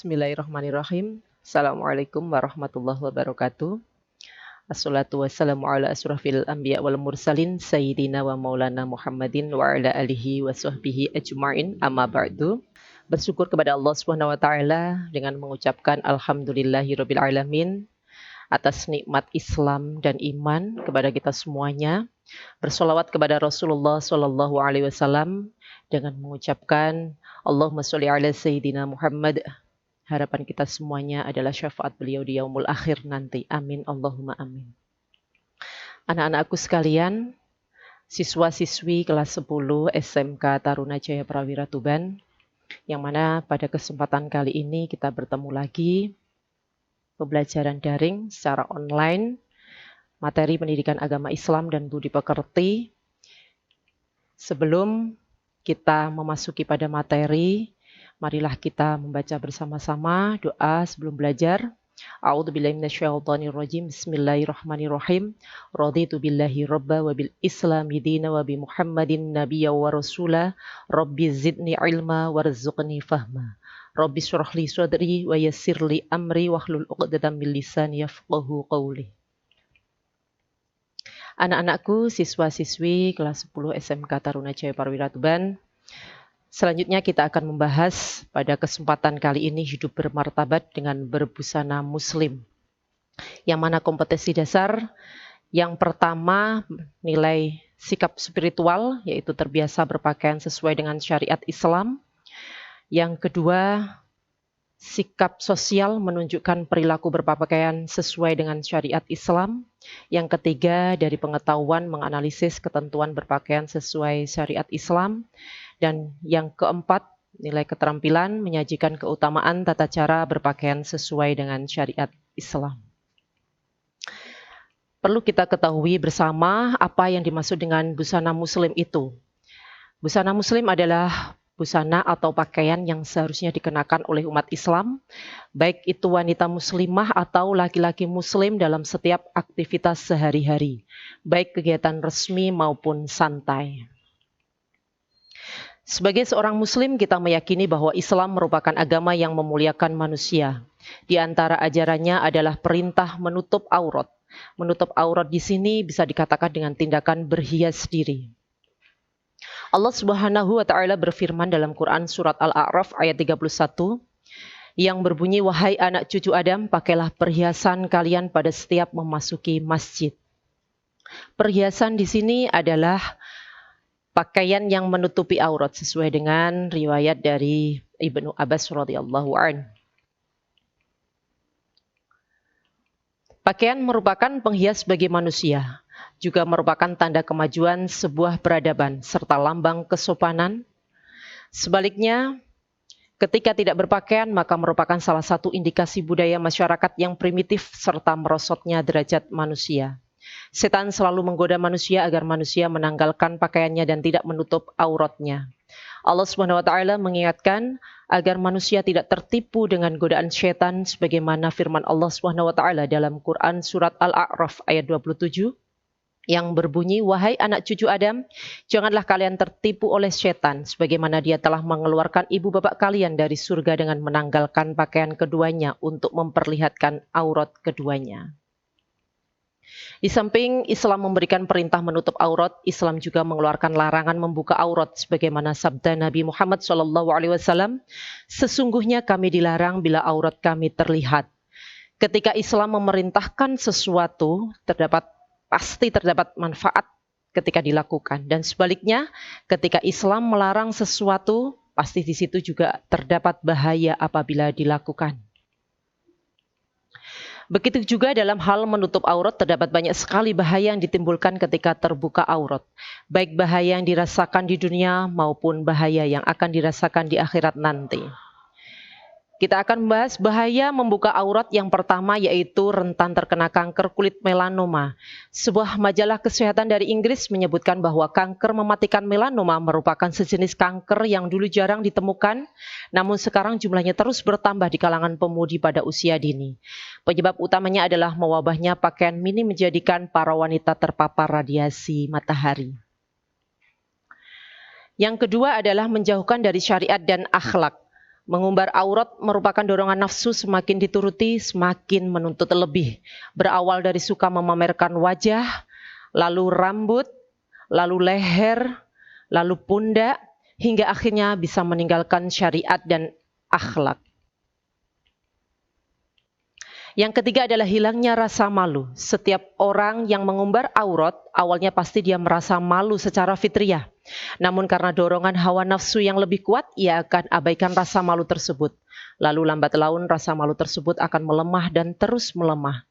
Bismillahirrahmanirrahim. Assalamualaikum warahmatullahi wabarakatuh. Assalatu wassalamu ala asrafil anbiya wal mursalin sayyidina wa maulana Muhammadin wa ala alihi wa sahbihi ajma'in, amma ba'du. Bersyukur kepada Allah Subhanahu wa taala dengan mengucapkan alhamdulillahirabbil alamin atas nikmat Islam dan iman kepada kita semuanya. Bersolawat kepada Rasulullah sallallahu alaihi wasallam dengan mengucapkan Allahumma sholli ala sayyidina Muhammad. Harapan kita semuanya adalah syafaat beliau di yaumul akhir nanti. Amin, Allahumma amin. Anak-anakku sekalian, siswa-siswi kelas 10 SMK Taruna Jaya Prawira Tuban, yang mana pada kesempatan kali ini kita bertemu lagi pembelajaran daring secara online, materi pendidikan agama Islam dan budi pekerti. Sebelum kita memasuki pada materi, marilah kita membaca bersama-sama doa sebelum belajar. A'udzubillahi minasyaitonirrajim. Bismillahirrahmanirrahim. Raditu billahi rabba wa bil islami dina wa bi Muhammadin nabiyya wa rasula. Rabbi zidni ilma warzuqni fahma. Rabbi shrah li sadri wa yassir li amri wahlul 'uqdatam min lisani yafqahu qawli. Anak-anakku, siswa-siswi kelas 10 SMK Taruna Jaya Prawira Tuban, selanjutnya kita akan membahas pada kesempatan kali ini hidup bermartabat dengan berbusana muslim. Yang mana kompetensi dasar yang pertama nilai sikap spiritual, yaitu terbiasa berpakaian sesuai dengan syariat Islam. Yang kedua, sikap sosial menunjukkan perilaku berpakaian sesuai dengan syariat Islam. Yang ketiga, dari pengetahuan menganalisis ketentuan berpakaian sesuai syariat Islam. Dan yang keempat, nilai keterampilan menyajikan keutamaan tata cara berpakaian sesuai dengan syariat Islam. Perlu kita ketahui bersama apa yang dimaksud dengan busana muslim itu. Busana muslim adalah busana atau pakaian yang seharusnya dikenakan oleh umat Islam, baik itu wanita muslimah atau laki-laki muslim dalam setiap aktivitas sehari-hari, baik kegiatan resmi maupun santai. Sebagai seorang muslim, kita meyakini bahwa Islam merupakan agama yang memuliakan manusia. Di antara ajarannya adalah perintah menutup aurat. Menutup aurat di sini bisa dikatakan dengan tindakan berhias diri. Allah Subhanahu wa taala berfirman dalam Quran surat Al-A'raf ayat 31 yang berbunyi, wahai anak cucu Adam, pakailah perhiasan kalian pada setiap memasuki masjid. Perhiasan di sini adalah pakaian yang menutupi aurat sesuai dengan riwayat dari Ibnu Abbas radhiyallahu anhu. Pakaian merupakan penghias bagi manusia, juga merupakan tanda kemajuan sebuah peradaban serta lambang kesopanan. Sebaliknya, ketika tidak berpakaian maka merupakan salah satu indikasi budaya masyarakat yang primitif serta merosotnya derajat manusia. Setan selalu menggoda manusia agar manusia menanggalkan pakaiannya dan tidak menutup auratnya. Allah Subhanahu wa taala mengingatkan agar manusia tidak tertipu dengan godaan setan sebagaimana firman Allah Subhanahu wa taala dalam Quran surat Al-A'raf ayat 27 yang berbunyi, wahai anak cucu Adam, janganlah kalian tertipu oleh setan sebagaimana dia telah mengeluarkan ibu bapak kalian dari surga dengan menanggalkan pakaian keduanya untuk memperlihatkan aurat keduanya. Di samping Islam memberikan perintah menutup aurat, Islam juga mengeluarkan larangan membuka aurat sebagaimana sabda Nabi Muhammad SAW, sesungguhnya kami dilarang bila aurat kami terlihat. Ketika Islam memerintahkan sesuatu, pasti terdapat manfaat ketika dilakukan, dan sebaliknya ketika Islam melarang sesuatu, pasti di situ juga terdapat bahaya apabila dilakukan. Begitu juga dalam hal menutup aurat terdapat banyak sekali bahaya yang ditimbulkan ketika terbuka aurat. Baik bahaya yang dirasakan di dunia maupun bahaya yang akan dirasakan di akhirat nanti. Kita akan membahas bahaya membuka aurat yang pertama, yaitu rentan terkena kanker kulit melanoma. Sebuah majalah kesehatan dari Inggris menyebutkan bahwa kanker mematikan melanoma merupakan sejenis kanker yang dulu jarang ditemukan, namun sekarang jumlahnya terus bertambah di kalangan pemudi pada usia dini. Penyebab utamanya adalah mewabahnya pakaian mini menjadikan para wanita terpapar radiasi matahari. Yang kedua adalah menjauhkan dari syariat dan akhlak. Mengumbar aurat merupakan dorongan nafsu, semakin dituruti semakin menuntut lebih. Berawal dari suka memamerkan wajah, lalu rambut, lalu leher, lalu pundak, hingga akhirnya bisa meninggalkan syariat dan akhlak. Yang ketiga adalah hilangnya rasa malu. Setiap orang yang mengumbar aurat, awalnya pasti dia merasa malu secara fitriah. Namun karena dorongan hawa nafsu yang lebih kuat, ia akan abaikan rasa malu tersebut. Lalu lambat laun rasa malu tersebut akan melemah dan terus melemah.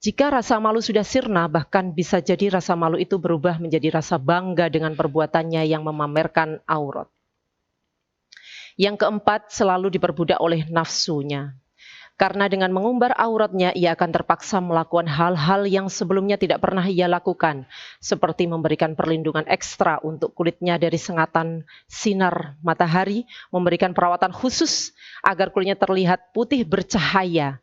Jika rasa malu sudah sirna, bahkan bisa jadi rasa malu itu berubah menjadi rasa bangga dengan perbuatannya yang memamerkan aurat. Yang keempat, selalu diperbudak oleh nafsunya. Karena dengan mengumbar auratnya, ia akan terpaksa melakukan hal-hal yang sebelumnya tidak pernah ia lakukan. Seperti memberikan perlindungan ekstra untuk kulitnya dari sengatan sinar matahari, memberikan perawatan khusus agar kulitnya terlihat putih bercahaya,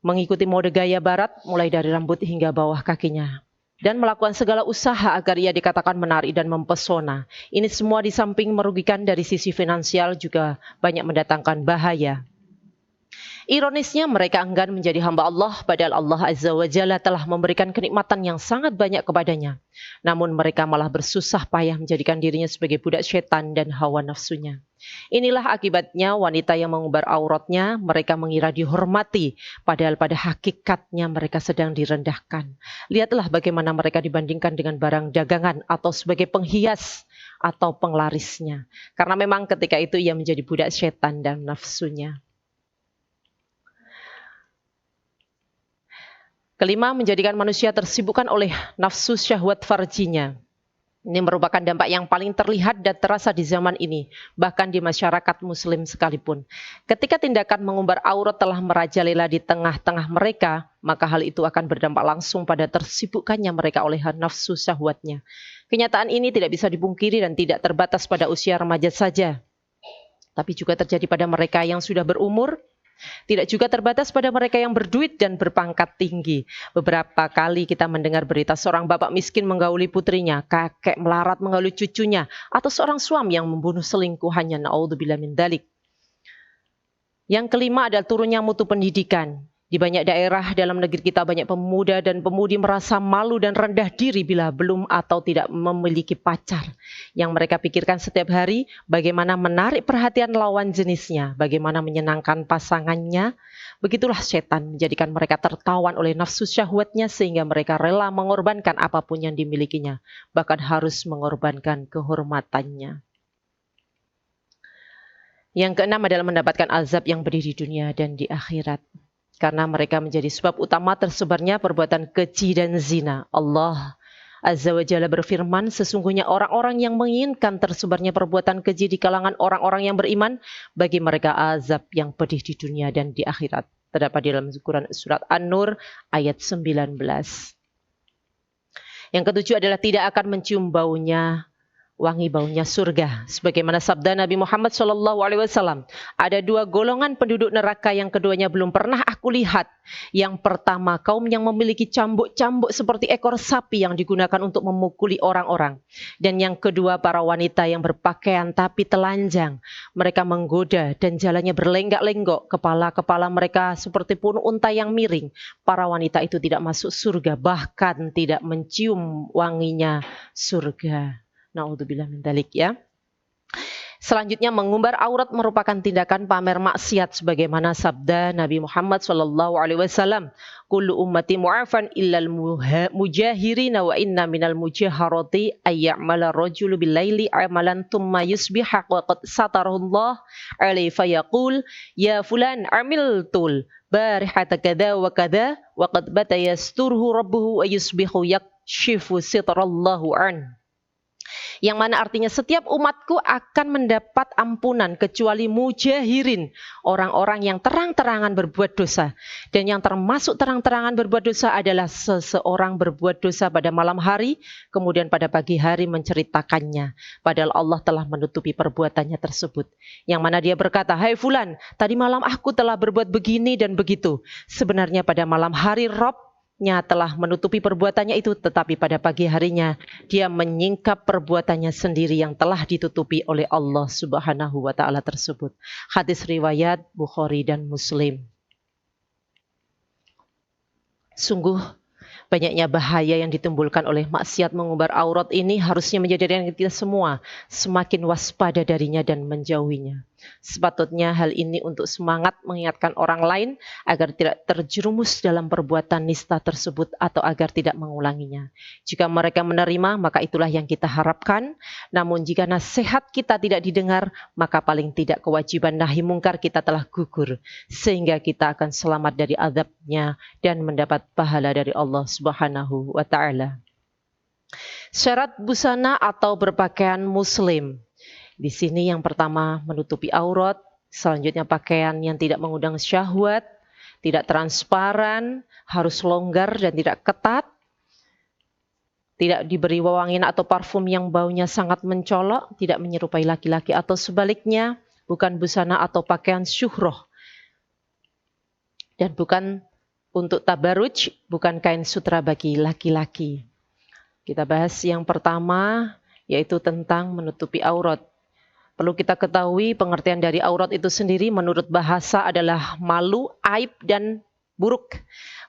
mengikuti mode gaya barat mulai dari rambut hingga bawah kakinya, dan melakukan segala usaha agar ia dikatakan menarik dan mempesona. Ini semua di samping merugikan dari sisi finansial juga banyak mendatangkan bahaya. Ironisnya mereka enggan menjadi hamba Allah, padahal Allah Azza wa Jalla telah memberikan kenikmatan yang sangat banyak kepadanya. Namun mereka malah bersusah payah menjadikan dirinya sebagai budak setan dan hawa nafsunya. Inilah akibatnya wanita yang mengumbar auratnya, mereka mengira dihormati, padahal pada hakikatnya mereka sedang direndahkan. Lihatlah bagaimana mereka dibandingkan dengan barang dagangan atau sebagai penghias atau penglarisnya. Karena memang ketika itu ia menjadi budak setan dan nafsunya. Kelima, menjadikan manusia tersibukkan oleh nafsu syahwat farjinya. Ini merupakan dampak yang paling terlihat dan terasa di zaman ini, bahkan di masyarakat muslim sekalipun. Ketika tindakan mengumbar aurat telah merajalela di tengah-tengah mereka, maka hal itu akan berdampak langsung pada tersibukkannya mereka oleh nafsu syahwatnya. Kenyataan ini tidak bisa dipungkiri dan tidak terbatas pada usia remaja saja, tapi juga terjadi pada mereka yang sudah berumur. Tidak juga terbatas pada mereka yang berduit dan berpangkat tinggi. Beberapa kali kita mendengar berita seorang bapak miskin menggauli putrinya, kakek melarat menggauli cucunya, atau seorang suami yang membunuh selingkuhannya. Na'udzubillah min dzalik. Yang kelima adalah turunnya mutu pendidikan. Di banyak daerah dalam negeri kita, banyak pemuda dan pemudi merasa malu dan rendah diri bila belum atau tidak memiliki pacar. Yang mereka pikirkan setiap hari, bagaimana menarik perhatian lawan jenisnya, bagaimana menyenangkan pasangannya. Begitulah setan menjadikan mereka tertawan oleh nafsu syahwatnya sehingga mereka rela mengorbankan apapun yang dimilikinya, bahkan harus mengorbankan kehormatannya. Yang keenam adalah mendapatkan azab yang pedih di dunia dan di akhirat. Karena mereka menjadi sebab utama tersebarnya perbuatan keji dan zina. Allah Azza wa Jalla berfirman, sesungguhnya orang-orang yang menginginkan tersebarnya perbuatan keji di kalangan orang-orang yang beriman, bagi mereka azab yang pedih di dunia dan di akhirat. Terdapat di dalam Quran surat An-Nur ayat 19. Yang ketujuh adalah tidak akan mencium wangi baunya surga. Sebagaimana sabda Nabi Muhammad SAW, ada dua golongan penduduk neraka yang keduanya belum pernah aku lihat. Yang pertama, kaum yang memiliki cambuk-cambuk seperti ekor sapi yang digunakan untuk memukuli orang-orang. Dan yang kedua, para wanita yang berpakaian tapi telanjang. Mereka menggoda dan jalannya berlenggak-lenggok. Kepala-kepala mereka seperti punuk unta yang miring. Para wanita itu tidak masuk surga, bahkan tidak mencium wanginya surga. Na'udzubillah min dzalik ya. Selanjutnya, mengumbar aurat merupakan tindakan pamer maksiat sebagaimana sabda Nabi Muhammad SAW, kullu ummati mu'afan illal mujahirina wa inna minal mujaharati ayya'mala rajulu billaili amalan thumma yusbiha wa qad satarahullah alaihi fayaqul ya fulan amiltul barihata kadha wa kadha wa qad bata yasturhu rabbuhu wa yusbihu yakshifu sitarallahu an. Yang mana artinya setiap umatku akan mendapat ampunan kecuali mujahirin, orang-orang yang terang-terangan berbuat dosa. Dan yang termasuk terang-terangan berbuat dosa adalah seseorang berbuat dosa pada malam hari, kemudian pada pagi hari menceritakannya. Padahal Allah telah menutupi perbuatannya tersebut. Yang mana dia berkata, hai fulan, tadi malam aku telah berbuat begini dan begitu. Sebenarnya pada malam hari Rob telah menutupi perbuatannya itu, tetapi pada pagi harinya dia menyingkap perbuatannya sendiri yang telah ditutupi oleh Allah Subhanahu wa taala tersebut. Hadis riwayat Bukhari dan Muslim. Sungguh banyaknya bahaya yang ditimbulkan oleh maksiat mengumbar aurat ini harusnya menjadikan kita semua semakin waspada darinya dan menjauhinya. Sepatutnya hal ini untuk semangat mengingatkan orang lain agar tidak terjerumus dalam perbuatan nista tersebut atau agar tidak mengulanginya. Jika mereka menerima, maka itulah yang kita harapkan. Namun jika nasihat kita tidak didengar, maka paling tidak kewajiban nahi mungkar kita telah gugur, sehingga kita akan selamat dari azabnya dan mendapat pahala dari Allah Subhanahu wa taala. Syarat busana atau berpakaian muslim. Di sini yang pertama menutupi aurat, selanjutnya pakaian yang tidak mengundang syahwat, tidak transparan, harus longgar dan tidak ketat, tidak diberi wewangian atau parfum yang baunya sangat mencolok, tidak menyerupai laki-laki atau sebaliknya, bukan busana atau pakaian syuhroh, dan bukan untuk tabaruj, bukan kain sutra bagi laki-laki. Kita bahas yang pertama, yaitu tentang menutupi aurat. Perlu kita ketahui pengertian dari aurat itu sendiri menurut bahasa adalah malu, aib, dan buruk.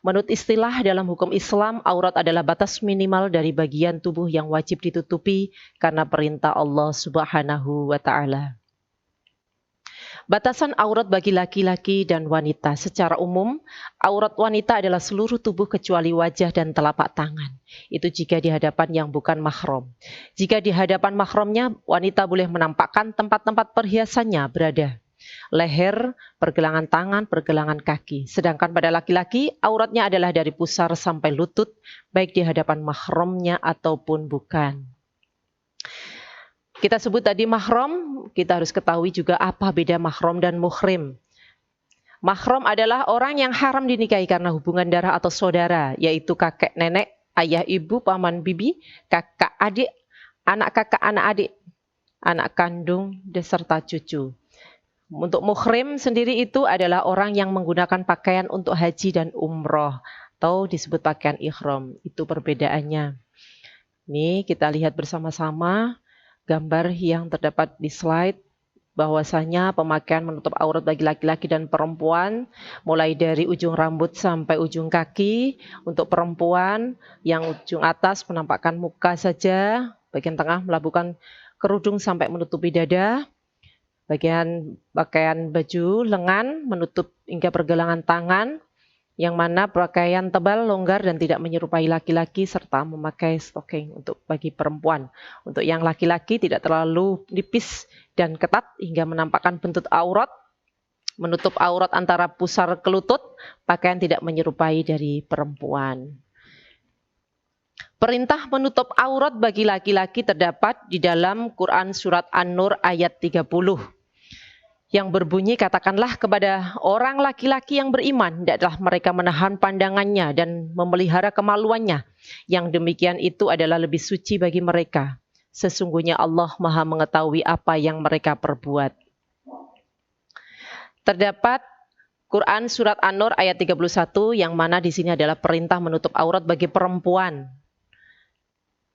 Menurut istilah dalam hukum Islam, aurat adalah batas minimal dari bagian tubuh yang wajib ditutupi karena perintah Allah Subhanahu wa taala. Batasan aurat bagi laki-laki dan wanita. Secara umum, aurat wanita adalah seluruh tubuh kecuali wajah dan telapak tangan. Itu jika di hadapan yang bukan mahram. Jika di hadapan mahramnya, wanita boleh menampakkan tempat-tempat perhiasannya berada. Leher, pergelangan tangan, pergelangan kaki. Sedangkan pada laki-laki, auratnya adalah dari pusar sampai lutut, baik di hadapan mahramnya ataupun bukan. Kita sebut tadi mahram, kita harus ketahui juga apa beda mahram dan muhrim. Mahram adalah orang yang haram dinikahi karena hubungan darah atau saudara, yaitu kakek nenek, ayah ibu, paman bibi, kakak adik, anak adik, anak kandung, beserta cucu. Untuk muhrim sendiri itu adalah orang yang menggunakan pakaian untuk haji dan umroh, atau disebut pakaian ihram. Itu perbedaannya. Ini kita lihat bersama-sama gambar yang terdapat di slide, bahwasanya pemakaian menutup aurat bagi laki-laki dan perempuan mulai dari ujung rambut sampai ujung kaki. Untuk perempuan yang ujung atas menampakkan muka saja, bagian tengah melabuhkan kerudung sampai menutupi dada, bagian pakaian baju lengan menutup hingga pergelangan tangan, yang mana pakaian tebal, longgar, dan tidak menyerupai laki-laki, serta memakai stocking untuk bagi perempuan. Untuk yang laki-laki tidak terlalu nipis dan ketat hingga menampakkan buntut aurat, menutup aurat antara pusar ke lutut, pakaian tidak menyerupai dari perempuan. Perintah menutup aurat bagi laki-laki terdapat di dalam Quran Surat An-Nur ayat 30. Yang berbunyi, katakanlah kepada orang laki-laki yang beriman, hendaklah mereka menahan pandangannya dan memelihara kemaluannya. Yang demikian itu adalah lebih suci bagi mereka. Sesungguhnya Allah Maha mengetahui apa yang mereka perbuat. Terdapat Quran Surat An-Nur ayat 31 yang mana di sini adalah perintah menutup aurat bagi perempuan.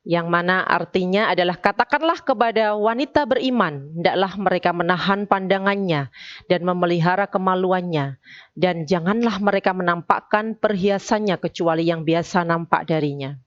Yang mana artinya adalah katakanlah kepada wanita beriman, hendaklah mereka menahan pandangannya dan memelihara kemaluannya, dan janganlah mereka menampakkan perhiasannya kecuali yang biasa nampak darinya.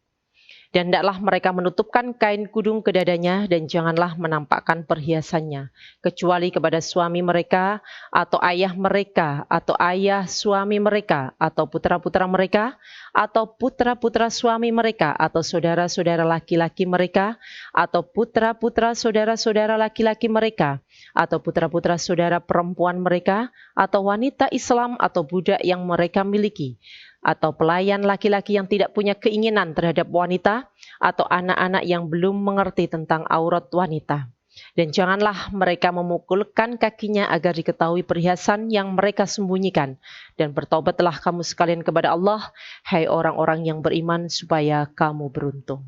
Dan hendaklah mereka menutupkan kain kudung ke dadanya dan janganlah menampakkan perhiasannya, kecuali kepada suami mereka, atau ayah mereka, atau ayah suami mereka, atau putra-putra mereka, atau putra-putra suami mereka, atau saudara-saudara laki-laki mereka, atau putra-putra saudara-saudara laki-laki mereka, atau putra-putra saudara perempuan mereka, atau wanita Islam atau budak yang mereka miliki, atau pelayan laki-laki yang tidak punya keinginan terhadap wanita, atau anak-anak yang belum mengerti tentang aurat wanita. Dan janganlah mereka memukulkan kakinya agar diketahui perhiasan yang mereka sembunyikan. Dan bertobatlah kamu sekalian kepada Allah, hai orang-orang yang beriman, supaya kamu beruntung.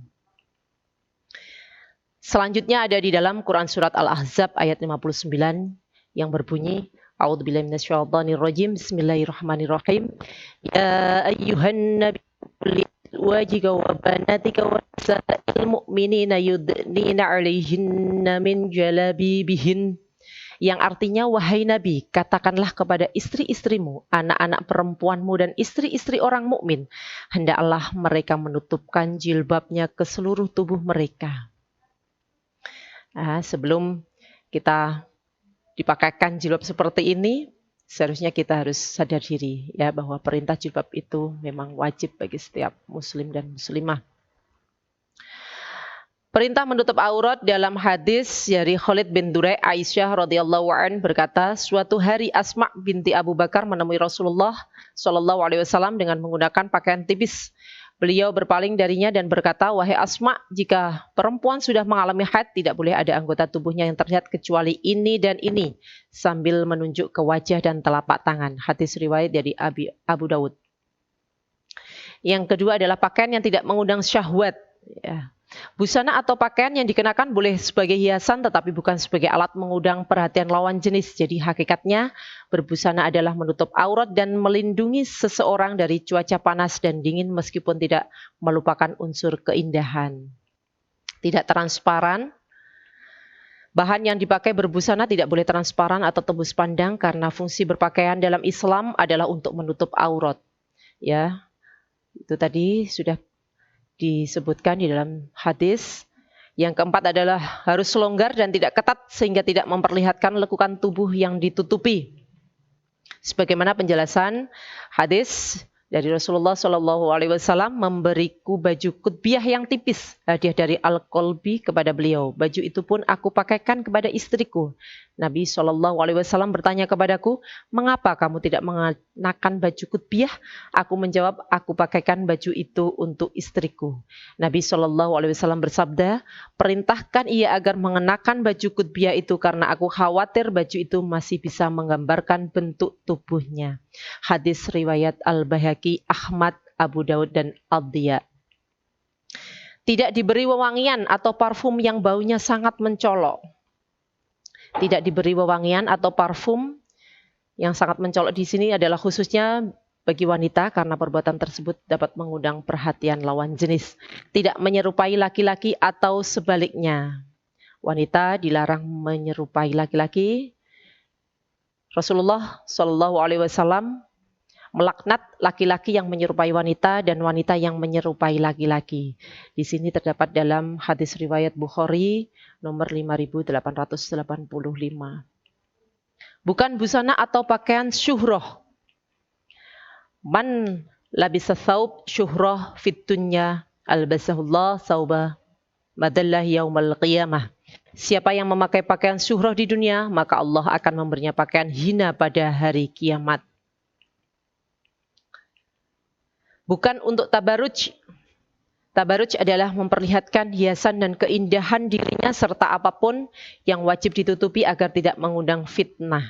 Selanjutnya ada di dalam Quran Surat Al-Ahzab ayat 59 yang berbunyi, A'udzubillahi minasyaitonirrajim. Bismillahirrahmanirrahim. Ya ayyuhan nabi wajika wa banatika wa nisa'il mu'minina yudnina 'alaihinna min jalabibihin, yang artinya, wahai Nabi, katakanlah kepada istri-istrimu, anak-anak perempuanmu dan istri-istri orang mukmin, hendaklah mereka menutupkan jilbabnya ke seluruh tubuh mereka. Sebelum kita dipakaikan jilbab seperti ini, seharusnya kita harus sadar diri ya bahwa perintah jilbab itu memang wajib bagi setiap muslim dan muslimah. Perintah menutup aurat dalam hadis dari Khalid bin Durai, Aisyah radhiyallahu an berkata, suatu hari Asma binti Abu Bakar menemui Rasulullah Shallallahu alaihi wasallam dengan menggunakan pakaian tipis. Beliau berpaling darinya dan berkata, wahai Asma, jika perempuan sudah mengalami haid, tidak boleh ada anggota tubuhnya yang terlihat kecuali ini dan ini, sambil menunjuk ke wajah dan telapak tangan. Hadis riwayat dari Abu Dawud. Yang kedua adalah pakaian yang tidak mengundang syahwat. Ya. Busana atau pakaian yang dikenakan boleh sebagai hiasan tetapi bukan sebagai alat mengundang perhatian lawan jenis. Jadi hakikatnya berbusana adalah menutup aurat dan melindungi seseorang dari cuaca panas dan dingin meskipun tidak melupakan unsur keindahan. Tidak transparan. Bahan yang dipakai berbusana tidak boleh transparan atau tembus pandang karena fungsi berpakaian dalam Islam adalah untuk menutup aurat. Ya, itu tadi sudah disebutkan di dalam hadis. Yang keempat adalah harus longgar dan tidak ketat sehingga tidak memperlihatkan lekukan tubuh yang ditutupi. Sebagaimana penjelasan hadis dari Rasulullah Shallallahu alaihi wasallam, memberiku baju kutbiyah yang tipis, hadiah dari Al-Qalbi kepada beliau. Baju itu pun aku pakaikan kepada istriku. Nabi Shallallahu alaihi wasallam bertanya kepadaku, mengapa kamu tidak mengenakan baju kutbiyah? Aku menjawab, aku pakaikan baju itu untuk istriku. Nabi Shallallahu alaihi wasallam bersabda, perintahkan ia agar mengenakan baju kutbiyah itu karena aku khawatir baju itu masih bisa menggambarkan bentuk tubuhnya. Hadis riwayat Al-Baihaqi, Ahmad, Abu Daud, dan Ad-Diya. Tidak diberi wewangian atau parfum yang baunya sangat mencolok. Tidak diberi wewangian atau parfum yang sangat mencolok di sini adalah khususnya bagi wanita karena perbuatan tersebut dapat mengundang perhatian lawan jenis. Tidak menyerupai laki-laki atau sebaliknya. Wanita dilarang menyerupai laki-laki. Rasulullah Shallallahu alaihi wasallam melaknat laki-laki yang menyerupai wanita dan wanita yang menyerupai laki-laki. Di sini terdapat dalam hadis riwayat Bukhari nomor 5885. Bukan busana atau pakaian syuhroh. Man labisa thawb syuhroh fit dunya albasahullah thawba madallah yaumal qiyamah. Siapa yang memakai pakaian syuhroh di dunia, maka Allah akan memberinya pakaian hina pada hari kiamat. Bukan untuk tabaruj. Tabaruj adalah memperlihatkan hiasan dan keindahan dirinya serta apapun yang wajib ditutupi agar tidak mengundang fitnah.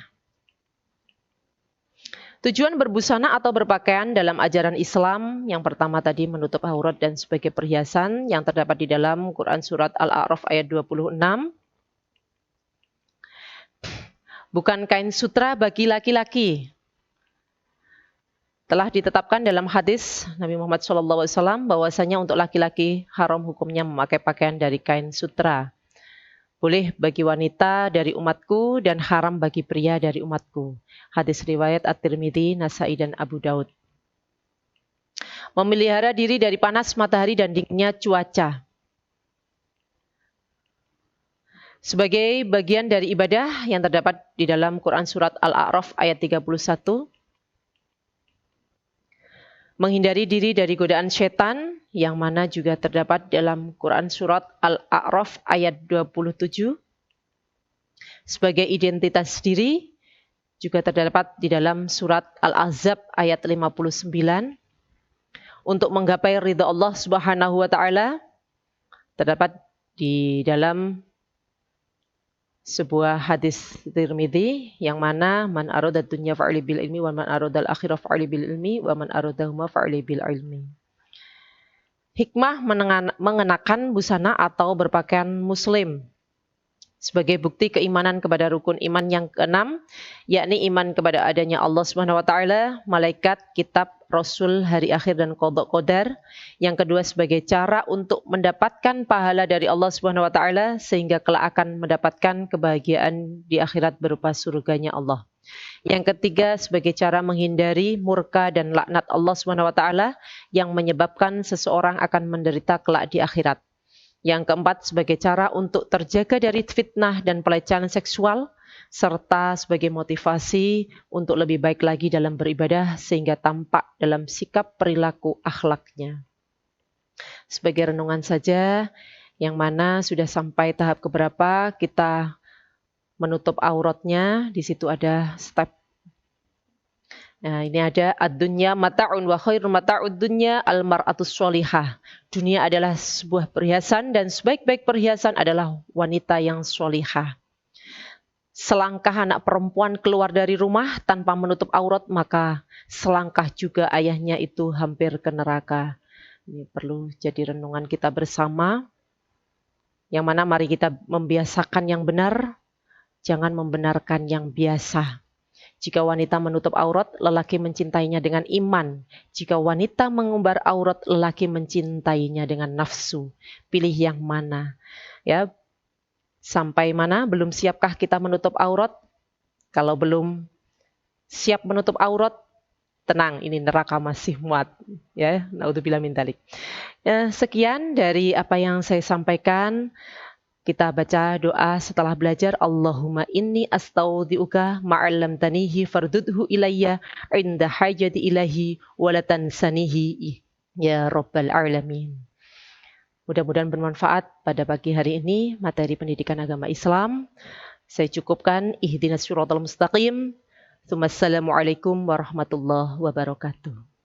Tujuan berbusana atau berpakaian dalam ajaran Islam yang pertama tadi menutup aurat dan sebagai perhiasan yang terdapat di dalam Quran Surat Al-A'raf ayat 26. Bukan kain sutra bagi laki-laki. Telah ditetapkan dalam hadis Nabi Muhammad SAW bahwasanya untuk laki-laki haram hukumnya memakai pakaian dari kain sutra. Boleh bagi wanita dari umatku dan haram bagi pria dari umatku. Hadis riwayat At-Tirmidzi, Nasai, dan Abu Daud. Memelihara diri dari panas matahari dan dinginnya cuaca. Sebagai bagian dari ibadah yang terdapat di dalam Quran Surat Al-A'raf ayat 31. Menghindari diri dari godaan setan yang mana juga terdapat dalam Quran Surat Al-A'raf ayat 27. Sebagai identitas diri juga terdapat di dalam Surat Al-Ahzab ayat 59. Untuk menggapai ridha Allah Subhanahu wa taala terdapat di dalam sebuah hadis Tirmidzi yang mana man arada dunya fa'ali bil ilmi wa man arada al akhirah fa'ali bil ilmi wa man aradahuma fa'ali bil ilmi. Hikmah mengenakan busana atau berpakaian muslim sebagai bukti keimanan kepada rukun iman yang keenam, yakni iman kepada adanya Allah Subhanahu wa taala, malaikat, kitab, Rasul, hari akhir dan qada qadar. Yang kedua sebagai cara untuk mendapatkan pahala dari Allah Subhanahu wa taala sehingga kelak akan mendapatkan kebahagiaan di akhirat berupa surganya Allah. Yang ketiga sebagai cara menghindari murka dan laknat Allah Subhanahu wa taala yang menyebabkan seseorang akan menderita kelak di akhirat. Yang keempat sebagai cara untuk terjaga dari fitnah dan pelecehan seksual serta sebagai motivasi untuk lebih baik lagi dalam beribadah sehingga tampak dalam sikap perilaku akhlaknya. Sebagai renungan saja, yang mana sudah sampai tahap keberapa kita menutup auratnya, di situ ada step. Nah, ini ada ad-dunya mata'un wa khairul mata'ud dunya al-mar'atus sholihah. Dunia adalah sebuah perhiasan dan sebaik-baik perhiasan adalah wanita yang sholihah. Selangkah anak perempuan keluar dari rumah tanpa menutup aurat, maka selangkah juga ayahnya itu hampir ke neraka. Ini perlu jadi renungan kita bersama. Yang mana mari kita membiasakan yang benar, jangan membenarkan yang biasa. Jika wanita menutup aurat, lelaki mencintainya dengan iman. Jika wanita mengumbar aurat, lelaki mencintainya dengan nafsu. Pilih yang mana? Ya, sampai mana? Belum siapkah kita menutup aurat? Kalau belum siap menutup aurat, tenang, ini neraka masih muat. Ya, naudzubillah min dzalik. Ya, sekian dari apa yang saya sampaikan. Kita baca doa setelah belajar. Allahumma inni astaudiuka ma'allamtanihi fardudhu ilayya inda hajati ilahi walatan sanihi ya rabbal alamin. Mudah-mudahan bermanfaat pada pagi hari ini materi pendidikan agama Islam. Saya cukupkan. Ihdinas siratal mustaqim. Assalamualaikum warahmatullahi wabarakatuh.